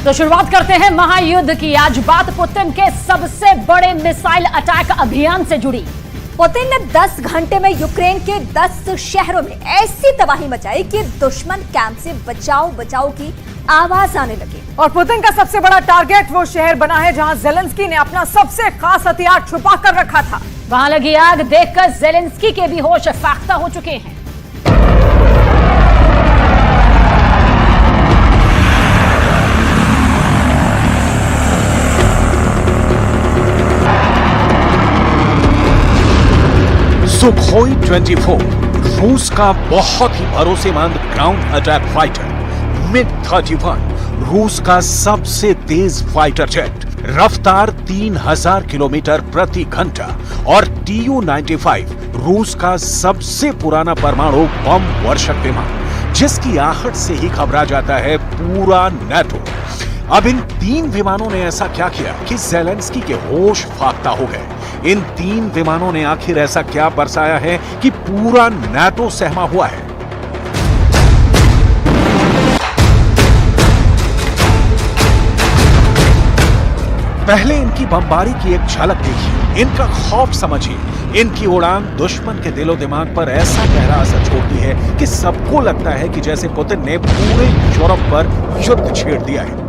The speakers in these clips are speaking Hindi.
तो शुरुआत करते हैं महायुद्ध की। आज बात पुतिन के सबसे बड़े मिसाइल अटैक अभियान से जुड़ी। पुतिन ने 10 घंटे में यूक्रेन के 10 शहरों में ऐसी तबाही मचाई कि दुश्मन कैंप से बचाओ बचाओ की आवाज आने लगी। और पुतिन का सबसे बड़ा टारगेट वो शहर बना है जहां जेलेंस्की ने अपना सबसे खास हथियार छुपा कर रखा था। वहां लगी आग देखकर जेलेंस्की के भी होश फाख्ता हो चुके हैं। सुखोई 24 रूस का बहुत ही भरोसेमंद ग्राउंड अटैक फाइटर। मिग 31 रूस का सबसे तेज फाइटर जेट, रफ्तार 3000 किलोमीटर प्रति घंटा। और TU-95 रूस का सबसे पुराना परमाणु बम वर्षक विमान, जिसकी आहट से ही घबरा जाता है पूरा नाटो। अब इन 3 विमानों ने ऐसा क्या किया कि जेलेंस्की के होश फाख्ता हो गए। इन 3 विमानों ने आखिर ऐसा क्या बरसाया है कि पूरा नाटो सहमा हुआ है। पहले इनकी बमबारी की एक झलक देखिए, इनका खौफ समझिए। इनकी उड़ान दुश्मन के दिलो दिमाग पर ऐसा गहरा असर छोड़ती है कि सबको लगता है कि जैसे पुतिन ने पूरे यूरोप पर युद्ध छेड़ दिया है।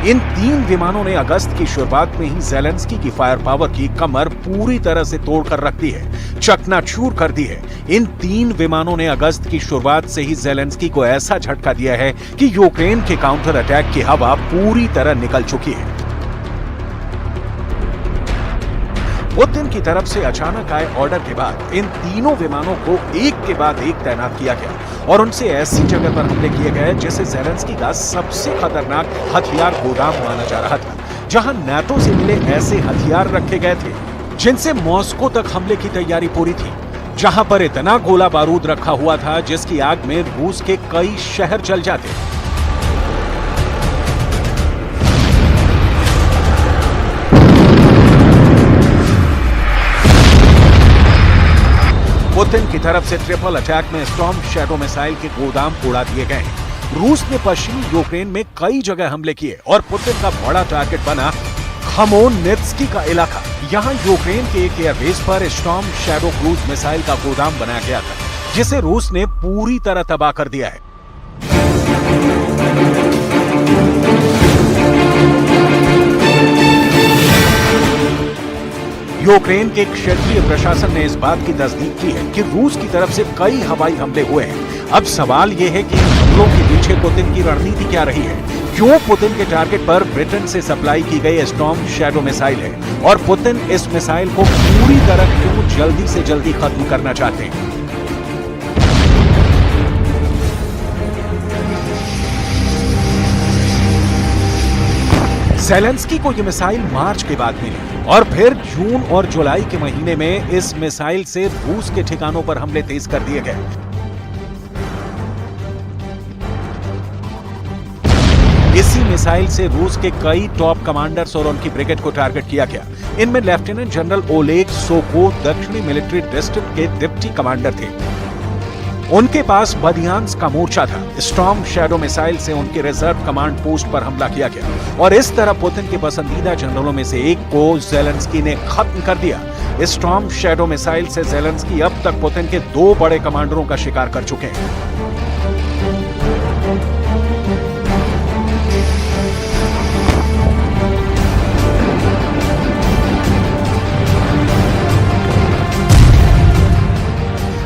इन 3 विमानों ने अगस्त की शुरुआत में ही जेलेंस्की की फायर पावर की कमर पूरी तरह से तोड़कर रख दी है, चकनाचूर कर दी है। इन 3 विमानों ने अगस्त की शुरुआत से ही जेलेंस्की को ऐसा झटका दिया है कि यूक्रेन के काउंटर अटैक की हवा पूरी तरह निकल चुकी है। पुतिन की तरफ से अचानक आए ऑर्डर के बाद इन तीनों विमानों को एक के बाद एक तैनात किया गया और उनसे ऐसी जगह पर हमले किए गए जिसे जेलेंस्की का सबसे खतरनाक हथियार गोदाम माना जा रहा था, जहां नाटो से मिले ऐसे हथियार रखे गए थे जिनसे मॉस्को तक हमले की तैयारी पूरी थी, जहां पर इतना गोला बारूद रखा हुआ था जिसकी आग में रूस के कई शहर जल जाते। पुतिन की तरफ से ट्रिपल अटैक में स्टॉर्म शैडो मिसाइल के गोदाम उड़ा दिए गए। रूस ने पश्चिमी यूक्रेन में कई जगह हमले किए और पुतिन का बड़ा टारगेट बना खमोनित्स्की का इलाका। यहां यूक्रेन के एक एयरबेस पर स्टॉर्म शैडो क्रूज मिसाइल का गोदाम बनाया गया था, जिसे रूस ने पूरी तरह तबाह कर दिया है। यूक्रेन के क्षेत्रीय प्रशासन ने इस बात की तस्दीक की है कि रूस की तरफ से कई हवाई हमले हुए हैं। अब सवाल यह है कि इन हमलों के पीछे पुतिन की रणनीति क्या रही है। क्यों पुतिन के टारगेट पर ब्रिटेन से सप्लाई की गई स्टॉर्म शैडो मिसाइल है और पुतिन इस मिसाइल को पूरी तरह क्यों जल्दी से जल्दी खत्म करना चाहते हैं। जेलेंस्की को यह मिसाइल मार्च के बाद मिली और फिर जून और जुलाई के महीने में इस मिसाइल से रूस के ठिकानों पर हमले तेज कर दिए गए। इसी मिसाइल से रूस के कई टॉप कमांडर्स और उनकी ब्रिगेड को टारगेट किया गया। इनमें लेफ्टिनेंट जनरल ओलेग सोको दक्षिणी मिलिट्री डिस्ट्रिक्ट के डिप्टी कमांडर थे। उनके पास बदियांस्क का मोर्चा था। स्टॉर्म शैडो मिसाइल से उनके रिजर्व कमांड पोस्ट पर हमला किया गया और इस तरह पुतिन के पसंदीदा जनरलों में से एक को जेलेंस्की ने खत्म कर दिया। स्टॉर्म शैडो मिसाइल से जेलेंस्की अब तक पुतिन के 2 बड़े कमांडरों का शिकार कर चुके हैं।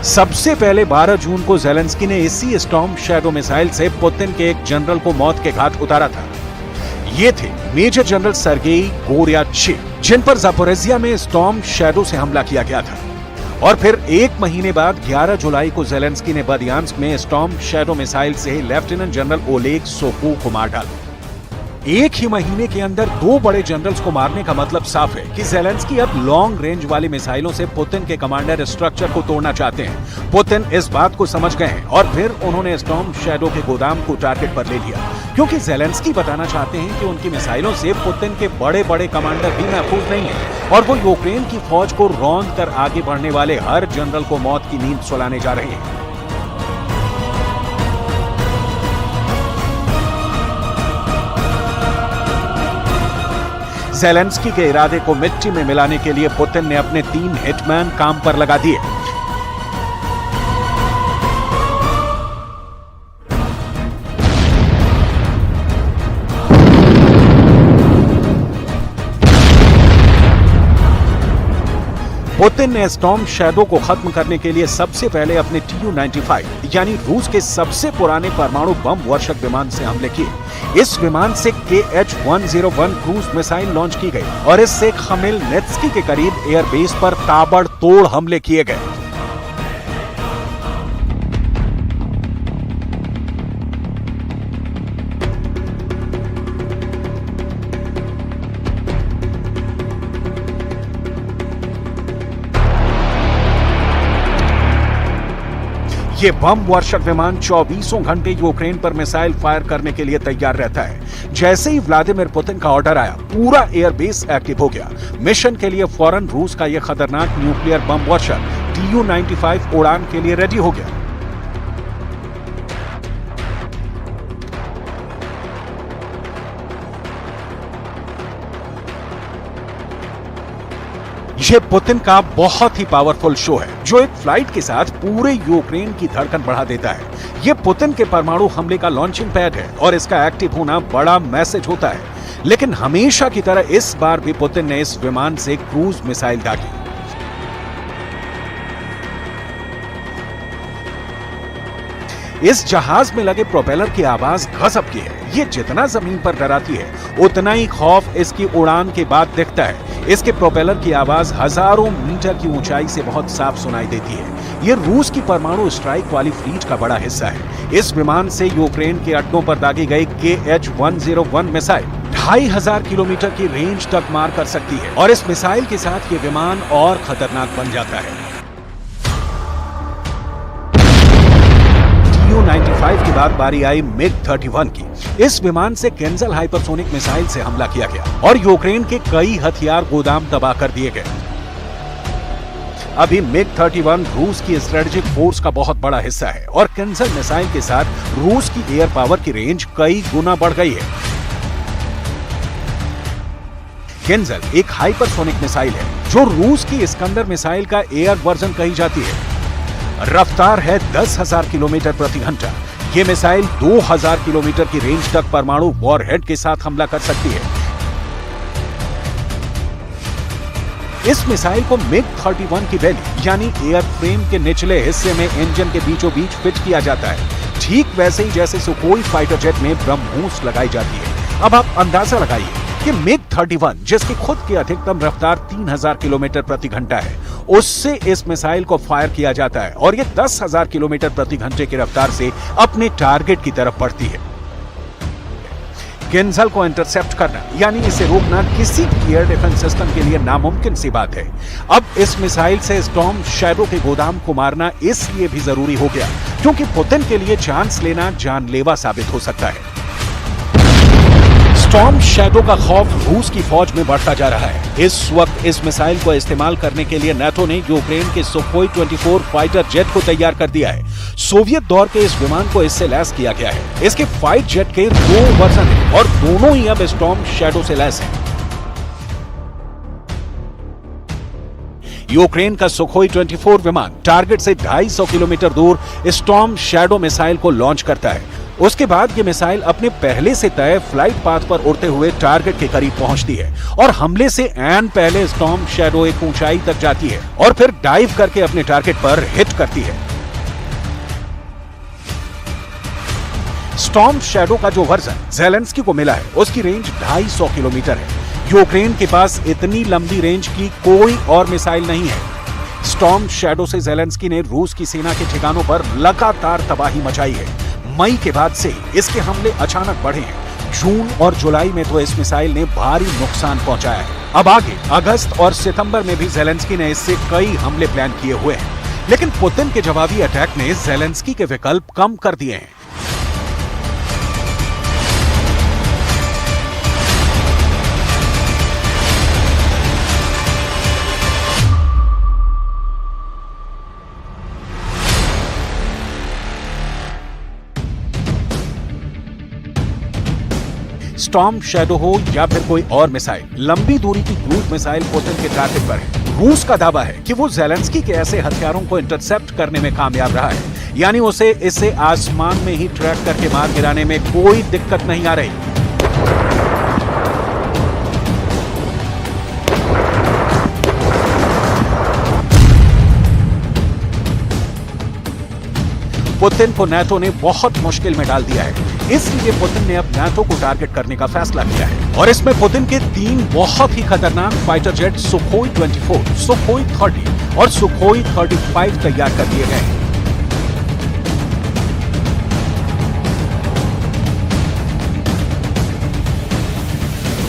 सबसे पहले 12 जून को जेलेंस्की ने इसी स्टॉर्म शैडो मिसाइल से पुतिन के एक जनरल को मौत के घाट उतारा था। ये थे मेजर जनरल सर्गेई गोर्याचेव, जिन पर जापोरिजिया में स्टॉर्म शैडो से हमला किया गया था। और फिर 1 महीने बाद 11 जुलाई को जेलेंस्की ने बदियांस्क में स्टॉर्म शैडो मिसाइल से लेफ्टिनेंट जनरल ओलेग सोको को मार डाला। एक ही महीने के अंदर 2 बड़े जनरल्स को मारने का मतलब साफ है कि जेलेंस्की अब लॉन्ग रेंज वाली मिसाइलों से पुतिन के कमांडर स्ट्रक्चर को तोड़ना चाहते हैं। पुतिन इस बात को समझ गए हैं और फिर उन्होंने स्टॉर्म शैडो के गोदाम को टारगेट पर ले लिया, क्योंकि जेलेंस्की बताना चाहते हैं कि उनकी मिसाइलों से पुतिन के बड़े बड़े कमांडर भी महफूज नहीं है और वो यूक्रेन की फौज को रौंद कर आगे बढ़ने वाले हर जनरल को मौत की नींद सुलाने जा रहे हैं। जेलेंस्की के इरादे को मिट्टी में मिलाने के लिए पुतिन ने अपने 3 हिटमैन काम पर लगा दिए। पुतिन ने स्टॉर्म शैडो को खत्म करने के लिए सबसे पहले अपने Tu-95 यानी रूस के सबसे पुराने परमाणु बम वर्षक विमान से हमले किए। इस विमान से KH-101 क्रूज मिसाइल लॉन्च की गई और इससे खमेलनित्स्की के करीब एयरबेस पर ताबड़तोड़ हमले किए गए। ये बम वर्षक विमान 24 घंटे यूक्रेन पर मिसाइल फायर करने के लिए तैयार रहता है। जैसे ही व्लादिमीर पुतिन का ऑर्डर आया, पूरा एयरबेस एक्टिव हो गया। मिशन के लिए फौरन रूस का यह खतरनाक न्यूक्लियर बम वर्षक Tu-95 उड़ान के लिए रेडी हो गया। यह पुतिन का बहुत ही पावरफुल शो है, जो एक फ्लाइट के साथ पूरे यूक्रेन की धड़कन बढ़ा देता है। यह पुतिन के परमाणु हमले का लॉन्चिंग पैड है और इसका एक्टिव होना बड़ा मैसेज होता है। लेकिन हमेशा की तरह इस बार भी पुतिन ने इस विमान से क्रूज मिसाइल दागी। इस जहाज में लगे प्रोपेलर की आवाज गजब की है। ये जितना जमीन पर डराती है, उतना ही खौफ इसकी उड़ान के बाद दिखता है। इसके प्रोपेलर की आवाज हजारों मीटर की ऊंचाई से बहुत साफ सुनाई देती है। ये रूस की परमाणु स्ट्राइक वाली फ्लीट का बड़ा हिस्सा है। इस विमान से यूक्रेन के अड्डों पर दागी गई KH-101 मिसाइल 2500 किलोमीटर की रेंज तक मार कर सकती है और इस मिसाइल के साथ ये विमान और खतरनाक बन जाता है। Tu-95 के बाद बारी आई MiG-31 की। इस विमान से केंजल हाइपरसोनिक मिसाइल से हमला किया गया और यूक्रेन के कई हथियार गोदाम तबाह कर दिए गए। अभी MiG-31 रूस की स्ट्रेटेजिक फोर्स का बहुत बड़ा हिस्सा है और केंजल मिसाइल के साथ रूस की एयर पावर की रेंज कई गुना बढ़ गई है। केंजल एक हाइपरसोनिक मिसाइल है जो रूस की इस्कंदर मिसाइल का एयर वर्जन कही जाती है। रफ्तार है 10,000 किलोमीटर प्रति घंटा। ये मिसाइल 2000 किलोमीटर की रेंज तक परमाणु वॉरहेड के साथ हमला कर सकती है। इस मिसाइल को MiG-31 की बेली यानी एयरफ्रेम के निचले हिस्से में इंजन के बीचों बीच फिट किया जाता है, ठीक वैसे ही जैसे सुखोई फाइटर जेट में ब्रह्मोस लगाई जाती है। अब आप अंदाजा लगाइए कि MiG-31 जिसकी खुद की अधिकतम रफ्तार 3000 किलोमीटर प्रति घंटा है, उससे इस मिसाइल को फायर किया जाता है और ये 10,000 किलोमीटर प्रति घंटे की रफ्तार से अपने टारगेट की तरफ बढ़ती है। केंजल को इंटरसेप्ट करना यानी इसे रोकना किसी एयर डिफेंस सिस्टम के लिए नामुमकिन सी बात है। अब इस मिसाइल से स्टॉर्म शैडो के गोदाम को मारना इसलिए भी जरूरी हो गया क्योंकि पुतिन के लिए चांस लेना जानलेवा साबित हो सकता है। स्टॉर्म शैडो का खौफ रूस की फौज में बढ़ता जा रहा है। इस वक्त इस मिसाइल को इस्तेमाल करने के लिए नाटो ने यूक्रेन के सुखोई 24 फाइटर जेट को तैयार कर दिया है। सोवियत दौर के इस विमान को इससे लैस किया गया है। इसके फाइट जेट के 2 वर्जन हैं और दोनों ही अब स्टॉर्म शैडो से लैस हैं। यूक्रेन का सुखोई 24 विमान टारगेट से 250 किलोमीटर दूर स्टॉर्म शैडो मिसाइल को लॉन्च करता है। उसके बाद ये मिसाइल अपने पहले से तय फ्लाइट पाथ पर उड़ते हुए टारगेट के करीब पहुंचती है और हमले से ऐन पहले स्टॉर्म शैडो एक ऊंचाई तक जाती है और फिर डाइव करके अपने टारगेट पर हिट करती है। स्टॉर्म शैडो का जो वर्जन ज़ेलेंस्की को मिला है उसकी रेंज 250 किलोमीटर है। यूक्रेन के पास इतनी लंबी रेंज की कोई और मिसाइल नहीं है। स्टॉर्म शैडो से ज़ेलेंस्की ने रूस की सेना के ठिकानों पर लगातार तबाही मचाई है। मई के बाद से इसके हमले अचानक बढ़े हैं। जून और जुलाई में तो इस मिसाइल ने भारी नुकसान पहुंचाया है। अब आगे अगस्त और सितंबर में भी ज़ेलेंस्की ने इससे कई हमले प्लान किए हुए हैं, लेकिन पुतिन के जवाबी अटैक ने ज़ेलेंस्की के विकल्प कम कर दिए हैं। स्टॉर्म शैडो हो या फिर कोई और मिसाइल, लंबी दूरी की क्रूज मिसाइल पुतिन के टारगेट पर है। रूस का दावा है कि वो ज़ेलेंस्की के ऐसे हथियारों को इंटरसेप्ट करने में कामयाब रहा है, यानी उसे इसे आसमान में ही ट्रैक करके मार गिराने में कोई दिक्कत नहीं आ रही। पुतिन को नाटो ने बहुत मुश्किल में डाल दिया है, इसलिए पुतिन ने अब नाटो को टारगेट करने का फैसला किया है। और इसमें पुतिन के 3 बहुत ही खतरनाक फाइटर जेट सुखोई 24, सुखोई 30 और सुखोई 35 तैयार कर दिए गए हैं।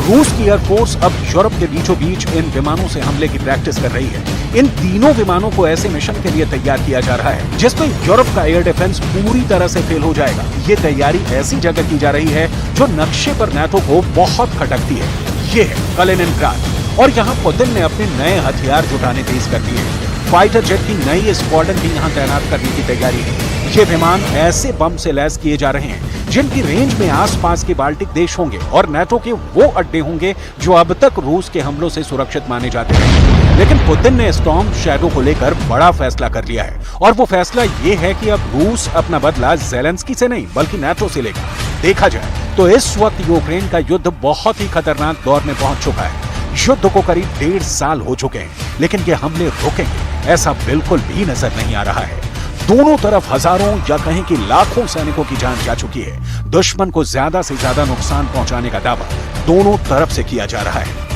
रूस की एयरफोर्स अब यूरोप के बीचों बीच इन विमानों से हमले की प्रैक्टिस कर रही है। इन तीनों विमानों को ऐसे मिशन के लिए तैयार किया जा रहा है जिसमें यूरोप का एयर डिफेंस पूरी तरह से फेल हो जाएगा। ये तैयारी ऐसी जगह की जा रही है जो नक्शे पर नाटो को बहुत खटकती है। ये है कलिनिनग्राड, और यहाँ पुतिन ने अपने नए हथियार जुटाने तेज कर दिए हैं। फाइटर जेट की नई स्क्वाड्रन भी यहाँ तैनात करने की तैयारी है। ये विमान ऐसे बम से लैस किए जा रहे हैं जिनकी रेंज में आसपास के बाल्टिक देश होंगे और नाटो के वो अड्डे होंगे जो अब तक रूस के हमलों से सुरक्षित माने जाते हैं। लेकिन पुतिन ने स्टॉर्म शैडो को लेकर बड़ा फैसला कर लिया है, और वो फैसला ये है कि अब रूस अपना बदला ज़ेलेंस्की से नहीं बल्कि नाटो से लेगा। देखा जाए तो इस वक्त यूक्रेन का युद्ध बहुत ही खतरनाक दौर में पहुंच चुका है। युद्ध को करीब 1.5 साल हो चुके हैं, लेकिन ये हमले रुकेंगे ऐसा बिल्कुल भी नजर नहीं आ रहा है। दोनों तरफ हजारों या कहें कि लाखों सैनिकों की जान जा चुकी है। दुश्मन को ज्यादा से ज्यादा नुकसान पहुंचाने का दावा दोनों तरफ से किया जा रहा है।